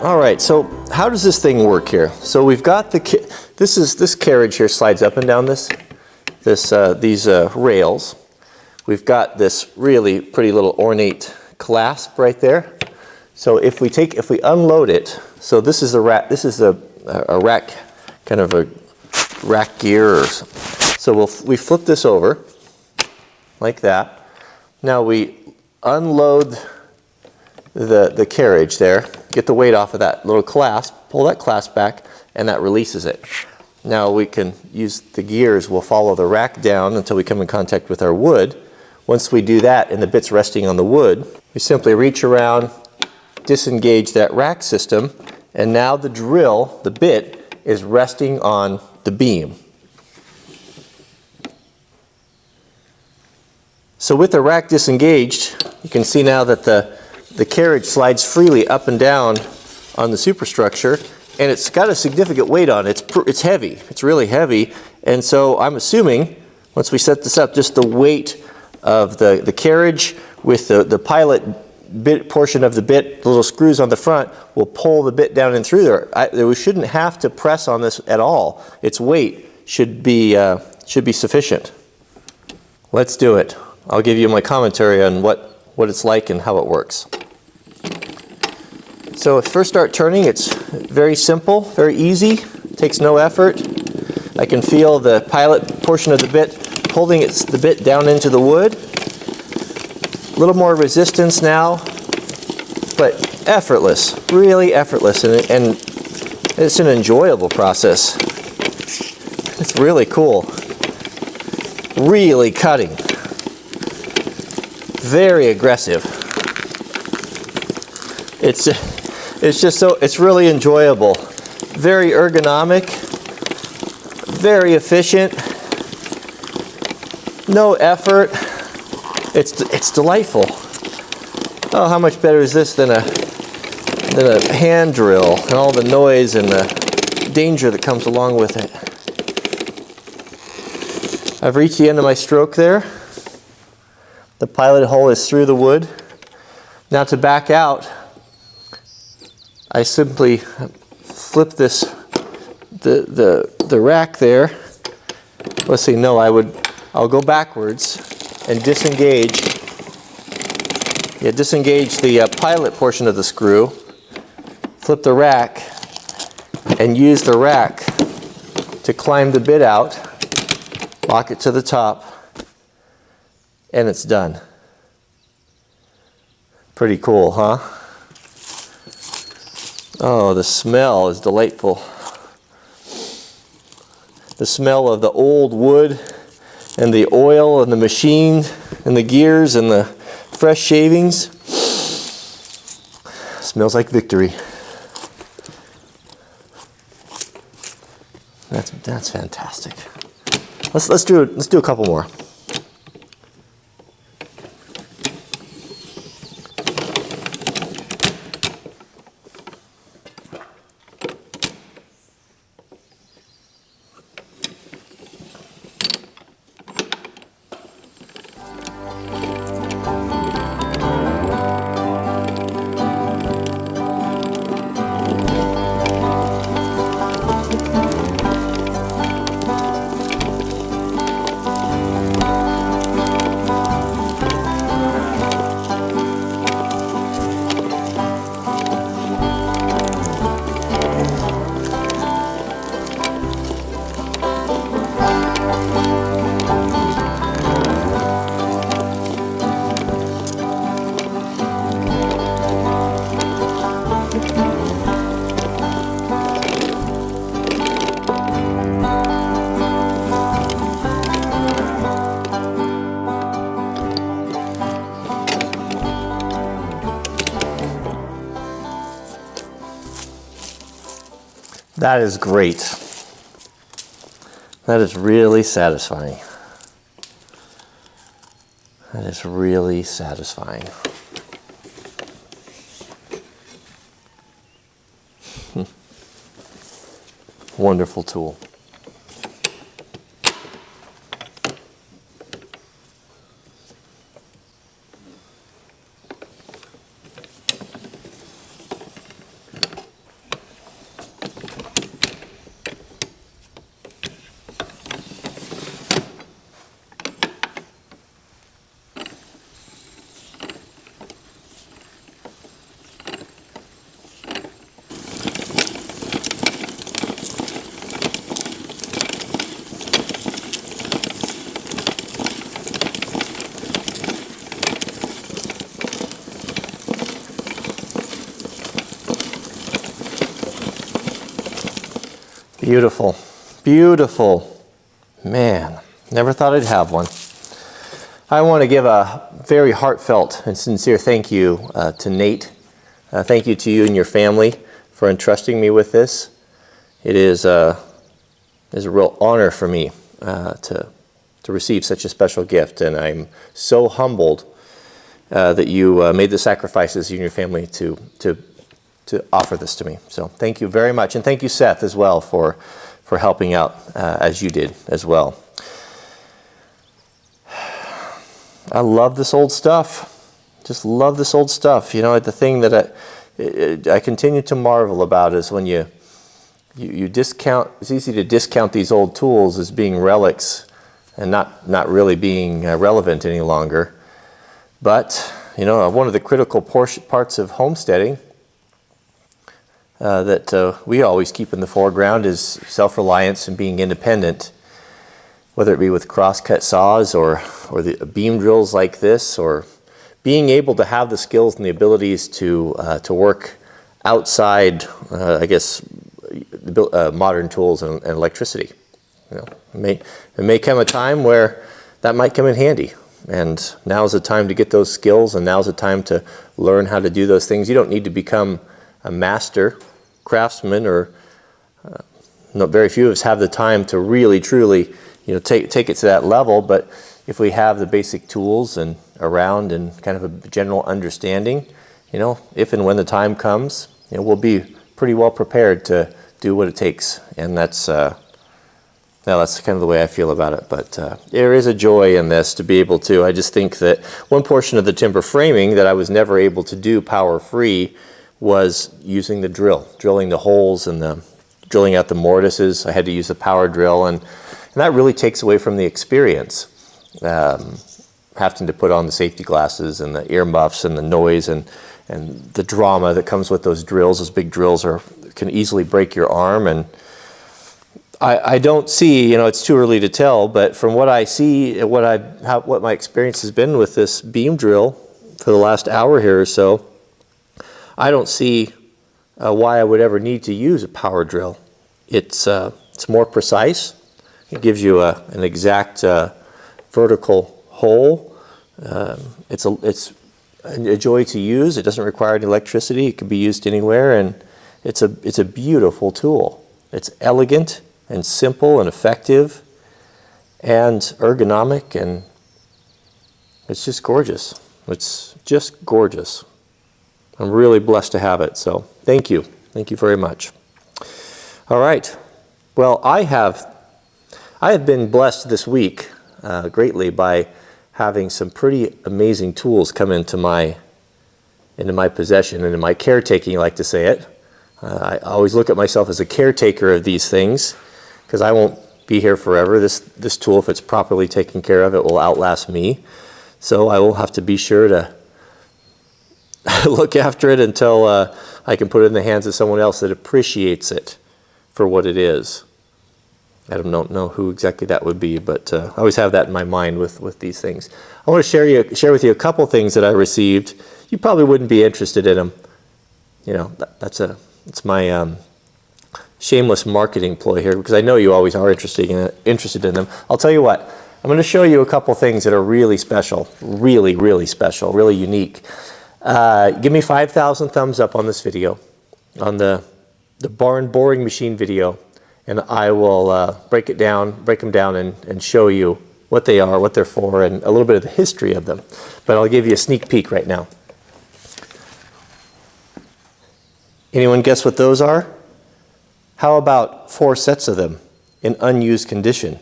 All right, so how does this thing work here? So we've got this carriage here slides up and down these rails. We've got this really pretty little ornate clasp right there. So if we unload it, so this is a rack, kind of a rack gear. So we flip this over like that. Now we unload the carriage there, get the weight off of that little clasp, pull that clasp back, and that releases it. Now we can use the gears, we'll follow the rack down until we come in contact with our wood. Once we do that and the bit's resting on the wood, we simply reach around, disengage that rack system, and now the drill, the bit, is resting on the beam. So with the rack disengaged, you can see now that the carriage slides freely up and down on the superstructure, and it's got a significant weight on it. It's heavy. It's really heavy, and so I'm assuming once we set this up, just the weight of the carriage with the pilot bit portion of the bit, the little screws on the front, will pull the bit down and through there. We shouldn't have to press on this at all. Its weight should be sufficient. Let's do it. I'll give you my commentary on what it's like and how it works. So first start turning, it's very simple, very easy, takes no effort. I can feel the pilot portion of the bit holding the bit down into the wood. A little more resistance now, but effortless, really effortless, and it's an enjoyable process. It's really cool. Really cutting. Very aggressive. It's really enjoyable. Very ergonomic, very efficient, no effort. It's delightful. Oh, how much better is this than a hand drill and all the noise and the danger that comes along with it. I've reached the end of my stroke there. The pilot hole is through the wood. Now to back out, I simply flip the rack there. Let's see, no, I'll go backwards and disengage the pilot portion of the screw, flip the rack, and use the rack to climb the bit out, lock it to the top, and it's done. Pretty cool, huh? Oh, the smell is delightful. The smell of the old wood and the oil and the machine and the gears and the fresh shavings. Smells like victory. That's fantastic. Let's do a couple more. That is great. That is really satisfying. That is really satisfying. Wonderful tool. Beautiful, beautiful. Man, never thought I'd have one. I want to give a very heartfelt and sincere thank you to Nate. Thank you to you and your family for entrusting me with this. It is a real honor for me to receive such a special gift, and I'm so humbled that you made the sacrifices, you and your family, to offer this to me. So thank you very much, and thank you, Seth, as well, for helping out as you did as well. I love this old stuff. Just love this old stuff. You know, the thing that I continue to marvel about is when you discount. It's easy to discount these old tools as being relics and not really being relevant any longer. But you know, one of the critical parts of homesteading that we always keep in the foreground is self-reliance and being independent, whether it be with cross-cut saws or the beam drills like this, or being able to have the skills and the abilities to work outside, I guess, modern tools and electricity. You know, it may come a time where that might come in handy, and now's the time to get those skills, and now's the time to learn how to do those things. You don't need to become a master craftsman, or very few of us have the time to really truly, you know, take it to that level. But if we have the basic tools and around and kind of a general understanding, you know, if and when the time comes, you know, we'll be pretty well prepared to do what it takes. And that's kind of the way I feel about it. But there is a joy in this to be able to. I just think that one portion of the timber framing that I was never able to do power free was using the drilling the holes and drilling out the mortises. I had to use the power drill, and that really takes away from the experience. Having to put on the safety glasses and the ear muffs and the noise and the drama that comes with those drills. Those big drills can easily break your arm, and I don't see, you know, it's too early to tell, but from what I see, what my experience has been with this beam drill for the last hour here or so, I don't see why I would ever need to use a power drill. It's more precise. It gives you an exact vertical hole. It's a joy to use. It doesn't require any electricity. It can be used anywhere, and it's a beautiful tool. It's elegant and simple and effective and ergonomic, and it's just gorgeous. It's just gorgeous. I'm really blessed to have it, so thank you. Thank you very much. All right. Well, I have been blessed this week greatly by having some pretty amazing tools come into my possession and in my caretaking, you like to say it. I always look at myself as a caretaker of these things, because I won't be here forever. This tool, if it's properly taken care of, it will outlast me. So I will have to be sure to look after it until I can put it in the hands of someone else that appreciates it for what it is. I don't know who exactly that would be, but I always have that in my mind with these things. I want to share with you a couple things that I received. You probably wouldn't be interested in them. You know, it's my shameless marketing ploy here, because I know you always are interested in them. I'll tell you what. I'm going to show you a couple things that are really special, really special, really unique. Give me 5,000 thumbs up on this video, on the barn boring machine video, and I will break them down and show you what they are, what they're for, and a little bit of the history of them. But I'll give you a sneak peek right now. Anyone guess what those are? How about 4 sets of them in unused condition?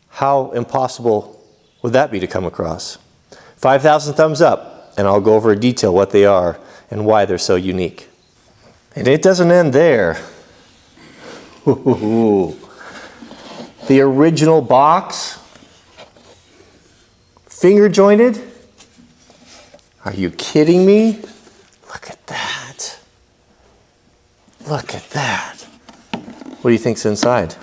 How impossible would that be to come across? 5,000 thumbs up, and I'll go over in detail what they are and why they're so unique. And it doesn't end there. The original box, finger jointed. Are you kidding me? Look at that. Look at that. What do you think's inside?